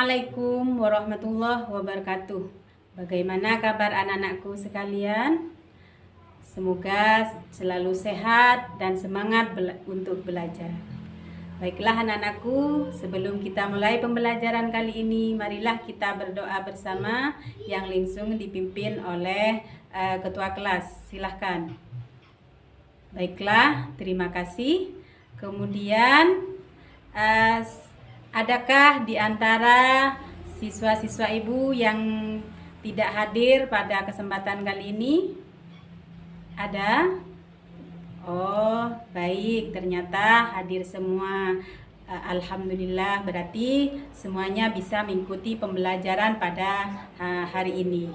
Assalamualaikum warahmatullahi wabarakatuh. Bagaimana kabar anak-anakku sekalian? Semoga selalu sehat dan semangat untuk belajar. Baiklah anak-anakku, sebelum kita mulai pembelajaran kali ini, marilah kita berdoa bersama yang langsung dipimpin oleh ketua kelas. Silahkan. Baiklah, terima kasih. Kemudian adakah di antara siswa-siswa ibu yang tidak hadir pada kesempatan kali ini? Ada? Oh, baik, ternyata hadir semua. Alhamdulillah, berarti semuanya bisa mengikuti pembelajaran pada hari ini.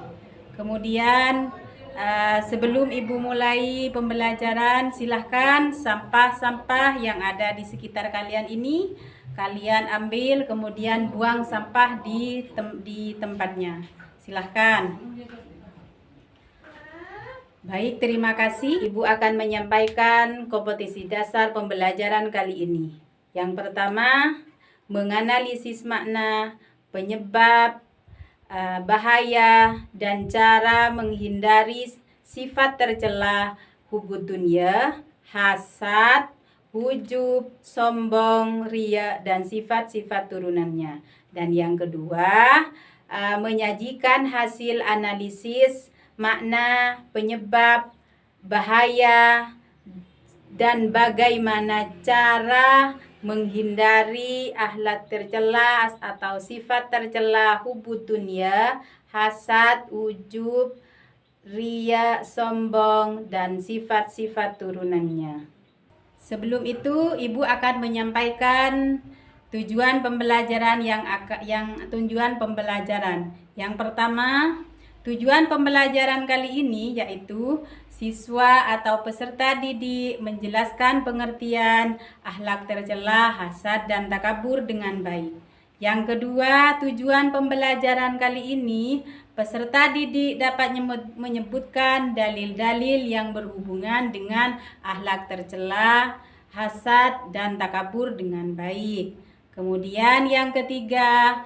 Kemudian sebelum ibu mulai pembelajaran, silahkan sampah-sampah yang ada di sekitar kalian ini kalian ambil, kemudian buang sampah di tempatnya. Silahkan. Baik, terima kasih. Ibu akan menyampaikan kompetisi dasar pembelajaran kali ini. Yang pertama, menganalisis makna, penyebab, bahaya, dan cara menghindari sifat tercela, hubud dunya, hasad, ujub, sombong, riya, dan sifat-sifat turunannya. Dan yang kedua, menyajikan hasil analisis makna, penyebab, bahaya, dan bagaimana cara menghindari akhlak tercela atau sifat tercela, hubud dunya, hasad, ujub, riya, sombong, dan sifat-sifat turunannya. Sebelum itu, ibu akan menyampaikan tujuan pembelajaran Yang pertama, tujuan pembelajaran kali ini yaitu siswa atau peserta didik menjelaskan pengertian akhlak tercela, hasad, dan takabur dengan baik. Yang kedua, tujuan pembelajaran kali ini peserta didik dapat menyebutkan dalil-dalil yang berhubungan dengan akhlak tercela, hasad, dan takabur dengan baik. Kemudian yang ketiga,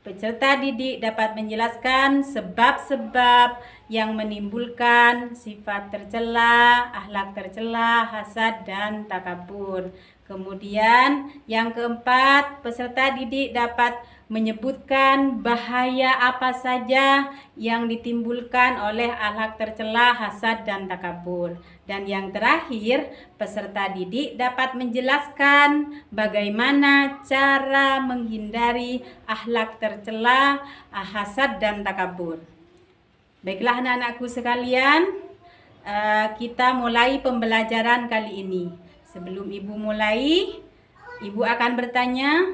peserta didik dapat menjelaskan sebab-sebab yang menimbulkan sifat tercela, akhlak tercela, hasad, dan takabur. Kemudian yang keempat, peserta didik dapat menyebutkan bahaya apa saja yang ditimbulkan oleh akhlak tercela, hasad, dan takabur. Dan yang terakhir, peserta didik dapat menjelaskan bagaimana cara menghindari akhlak tercela, hasad, dan takabur. Baiklah anak-anakku sekalian, kita mulai pembelajaran kali ini. Sebelum ibu mulai, ibu akan bertanya,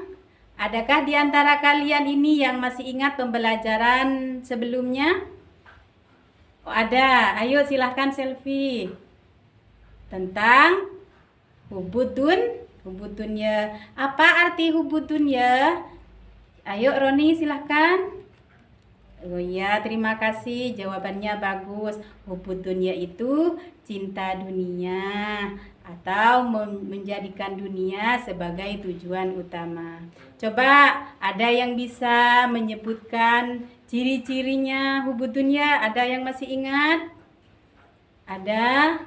adakah di antara kalian ini yang masih ingat pembelajaran sebelumnya? Oh, ada. Ayo silahkan selfie. Tentang hubud dunya. Apa arti hubud dunya? Ayo Roni silahkan. Oh iya, terima kasih, jawabannya bagus. Hubud dunya itu cinta dunia atau menjadikan dunia sebagai tujuan utama. Coba ada yang bisa menyebutkan ciri-cirinya hubud dunya? Ada yang masih ingat? Ada?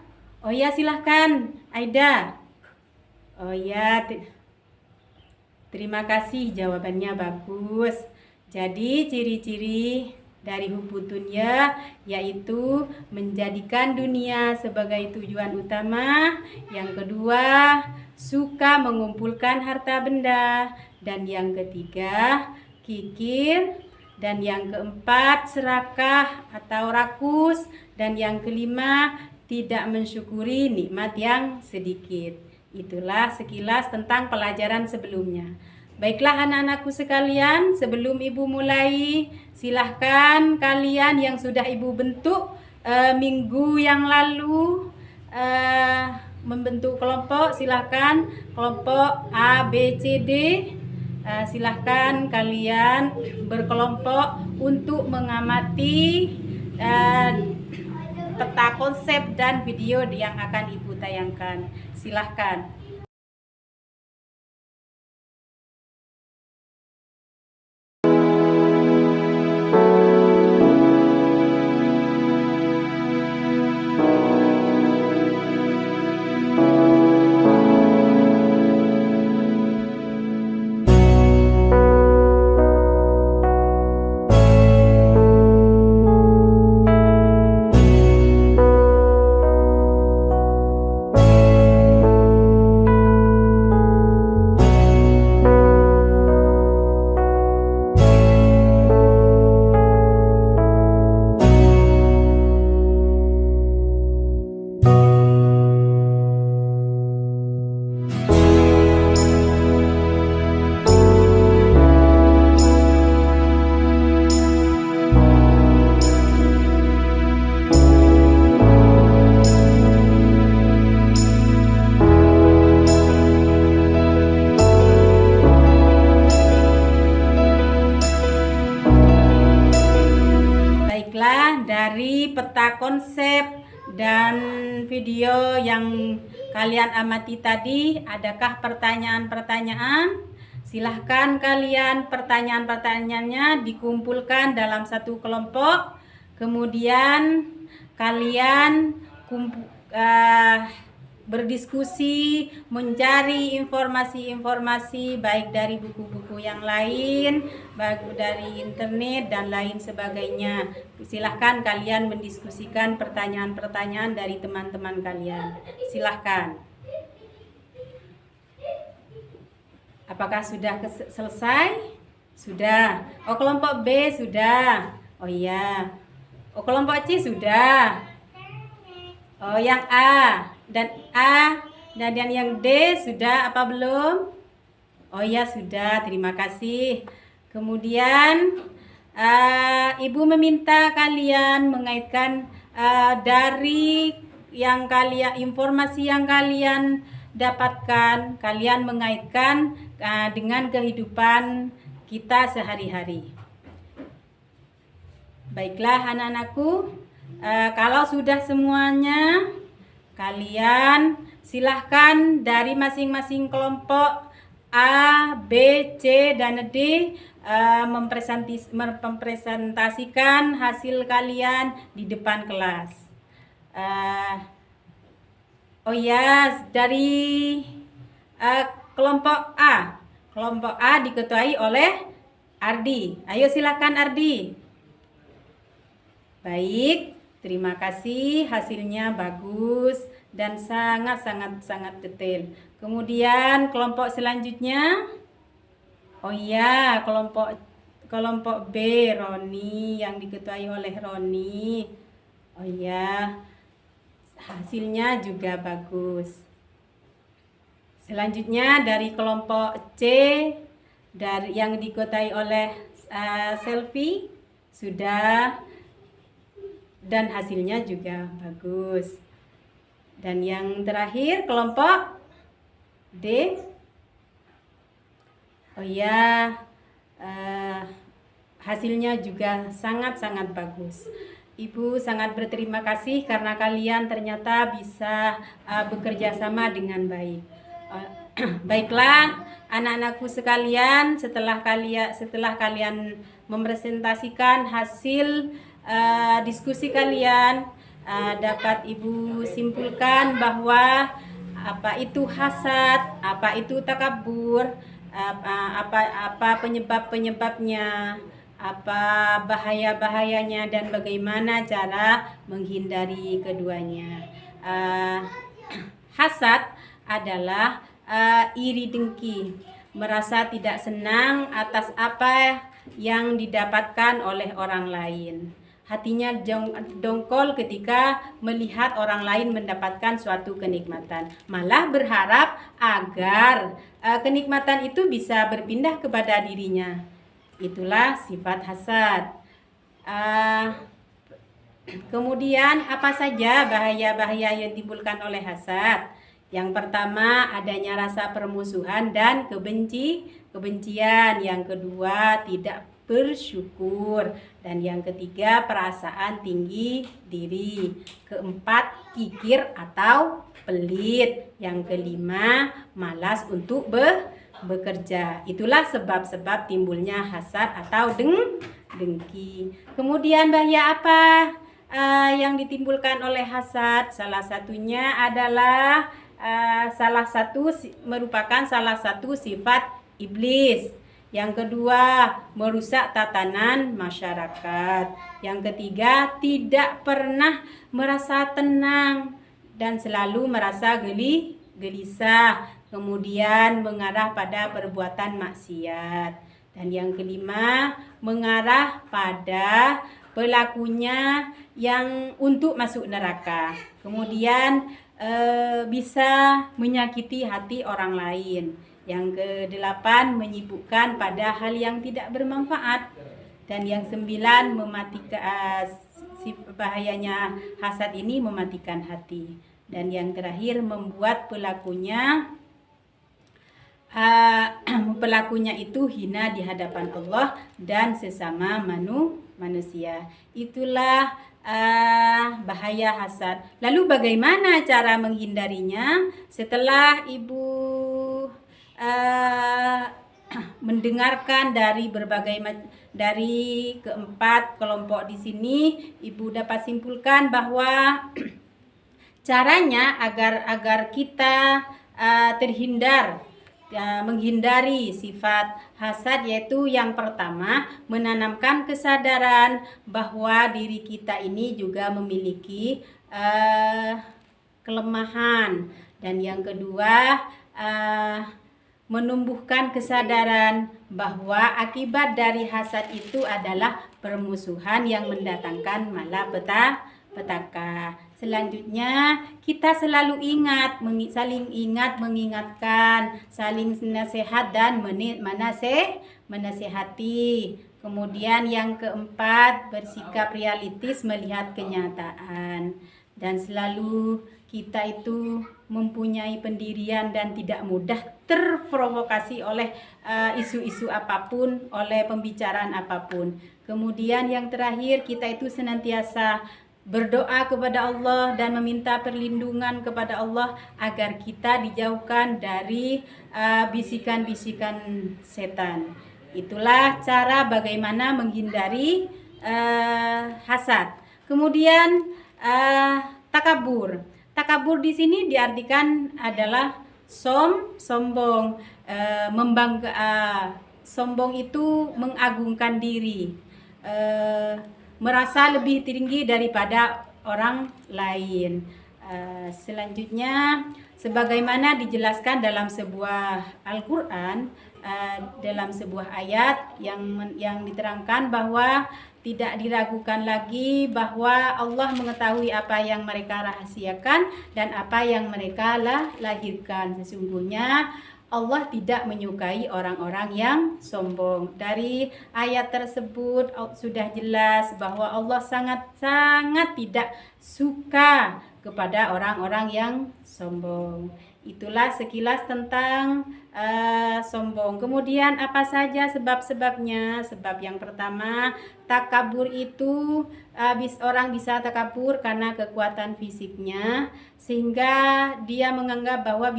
Oh ya, silahkan Aida. Oh ya, terima kasih, jawabannya bagus. Jadi ciri-ciri dari hubud dunya yaitu menjadikan dunia sebagai tujuan utama. Yang kedua, suka mengumpulkan harta benda. Dan yang ketiga, kikir. Dan yang keempat, serakah atau rakus. Dan yang kelima, tidak mensyukuri nikmat yang sedikit. Itulah sekilas tentang pelajaran sebelumnya. Baiklah anak-anakku sekalian, sebelum ibu mulai, silahkan kalian yang sudah ibu bentuk minggu yang lalu membentuk kelompok, silahkan kelompok A, B, C, D. Silahkan kalian berkelompok untuk mengamati peta konsep dan video yang akan ibu tayangkan. Silahkan. peta konsep dan video yang kalian amati tadi, adakah pertanyaan-pertanyaan? Silahkan kalian pertanyaan-pertanyaannya dikumpulkan dalam satu kelompok. Kemudian kalian berdiskusi, mencari informasi-informasi baik dari buku-buku yang lain, baik dari internet dan lain sebagainya. Silahkan kalian mendiskusikan pertanyaan-pertanyaan dari teman-teman kalian. Silahkan. Apakah sudah selesai? Sudah. Oh, kelompok B sudah. Oh iya. Oh, kelompok C sudah. Oh, yang A dan yang D sudah apa belum? Oh iya sudah, terima kasih. Kemudian Ibu meminta kalian mengaitkan dari yang informasi yang kalian dapatkan, kalian mengaitkan dengan kehidupan kita sehari-hari. Baiklah anak-anakku, kalau sudah semuanya, kalian silahkan dari masing-masing kelompok A, B, C, dan D mempresentasikan hasil kalian di depan kelas. Oh ya, dari kelompok A diketuai oleh Ardi. Ayo silakan Ardi. Baik, terima kasih, hasilnya bagus dan sangat detail. Kemudian kelompok selanjutnya, oh iya, kelompok B, Roni, yang diketuai oleh Roni. Oh iya, hasilnya juga bagus. Selanjutnya dari kelompok C, yang diketuai oleh Selfie, sudah, dan hasilnya juga bagus. Dan yang terakhir kelompok D, oh ya, hasilnya juga sangat bagus. Ibu sangat berterima kasih karena kalian ternyata bisa bekerja sama dengan baik. Baiklah anak-anakku sekalian, setelah kalian mempresentasikan hasil diskusi kalian, dapat Ibu simpulkan bahwa apa itu hasad, apa itu takabur, apa penyebabnya, apa bahayanya, dan bagaimana cara menghindari keduanya. Hasad adalah iri dengki, merasa tidak senang atas apa yang didapatkan oleh orang lain. Hatinya dongkol ketika melihat orang lain mendapatkan suatu kenikmatan, malah berharap agar kenikmatan itu bisa berpindah kepada dirinya. Itulah sifat hasad. Kemudian apa saja bahaya-bahaya yang ditimbulkan oleh hasad? Yang pertama, adanya rasa permusuhan dan kebencian. Yang kedua, tidak bersyukur. Dan yang ketiga, perasaan tinggi diri. Keempat, kikir atau pelit. Yang kelima, malas untuk bekerja. Itulah sebab-sebab timbulnya hasad atau dengki. Kemudian bahaya apa yang ditimbulkan oleh hasad? Salah satunya adalah merupakan salah satu sifat iblis. Yang kedua, merusak tatanan masyarakat. Yang ketiga, tidak pernah merasa tenang dan selalu merasa gelisah. Kemudian mengarah pada perbuatan maksiat. Dan yang kelima, mengarah pada pelakunya yang untuk masuk neraka. Kemudian bisa menyakiti hati orang lain. Yang kedelapan, menyibukkan pada hal yang tidak bermanfaat. Dan yang sembilan, bahayanya hasad ini mematikan hati. Dan yang terakhir, membuat pelakunya itu hina di hadapan Allah dan sesama manusia. Itulah bahaya hasad. Lalu bagaimana cara menghindarinya? Setelah Ibu mendengarkan dari dari keempat kelompok di sini, Ibu dapat simpulkan bahwa caranya agar kita terhindar menghindari sifat hasad, yaitu yang pertama menanamkan kesadaran bahwa diri kita ini juga memiliki kelemahan, dan yang kedua menumbuhkan kesadaran bahwa akibat dari hasad itu adalah permusuhan yang mendatangkan malapetaka. Selanjutnya, kita selalu saling mengingatkan, saling nasihat dan menasehati. Kemudian yang keempat, bersikap realistis melihat kenyataan. Dan selalu kita itu mempunyai pendirian dan tidak mudah terprovokasi oleh isu-isu apapun, oleh pembicaraan apapun. Kemudian yang terakhir, kita itu senantiasa berdoa kepada Allah dan meminta perlindungan kepada Allah agar kita dijauhkan dari bisikan-bisikan setan. Itulah cara bagaimana menghindari hasad. Kemudian takabur. Takabur di sini diartikan adalah sombong, sombong itu mengagungkan diri, merasa lebih tinggi daripada orang lain. Selanjutnya, sebagaimana dijelaskan dalam sebuah Al-Quran, dalam sebuah ayat yang diterangkan bahwa tidak diragukan lagi bahwa Allah mengetahui apa yang mereka rahasiakan dan apa yang mereka lahirkan. Sesungguhnya Allah tidak menyukai orang-orang yang sombong. Dari ayat tersebut sudah jelas bahwa Allah sangat-sangat tidak suka kepada orang-orang yang sombong. Itulah sekilas tentang sombong. Kemudian apa saja sebab-sebabnya? Sebab yang pertama, takabur itu orang bisa takabur karena kekuatan fisiknya, sehingga dia menganggap bahwa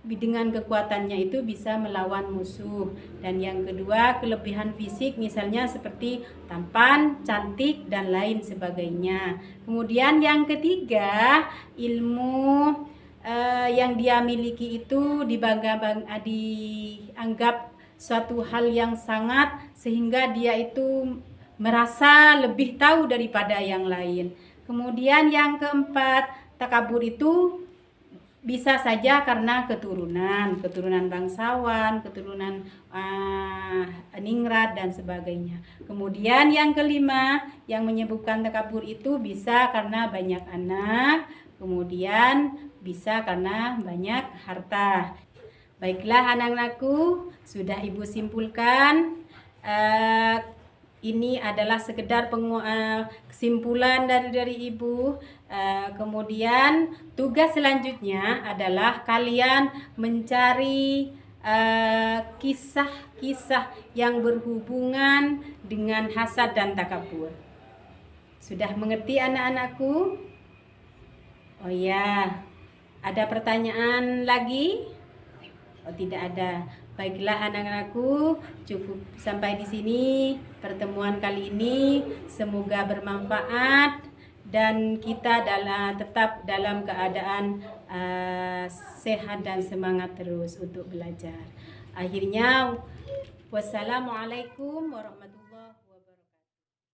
dengan kekuatannya itu bisa melawan musuh. Dan yang kedua, kelebihan fisik, misalnya seperti tampan, cantik, dan lain sebagainya. Kemudian yang ketiga, ilmu yang dia miliki itu dianggap suatu hal yang sangat, sehingga dia itu merasa lebih tahu daripada yang lain. Kemudian yang keempat, takabur itu bisa saja karena keturunan bangsawan, keturunan ningrat dan sebagainya. Kemudian yang kelima, yang menyebabkan takabur itu bisa karena banyak anak, kemudian bisa karena banyak harta. Baiklah anak-anakku, sudah Ibu simpulkan. Ini adalah sekedar kesimpulan dari Ibu. Kemudian tugas selanjutnya adalah kalian mencari kisah-kisah yang berhubungan dengan hasad dan takabur. Sudah mengerti anak-anakku? Oh ya, ada pertanyaan lagi? Oh, tidak ada. Baiklah anak-anakku, cukup sampai di sini pertemuan kali ini. Semoga bermanfaat dan kita tetap dalam keadaan sehat dan semangat terus untuk belajar. Akhirnya, wassalamualaikum warahmatullahi wabarakatuh.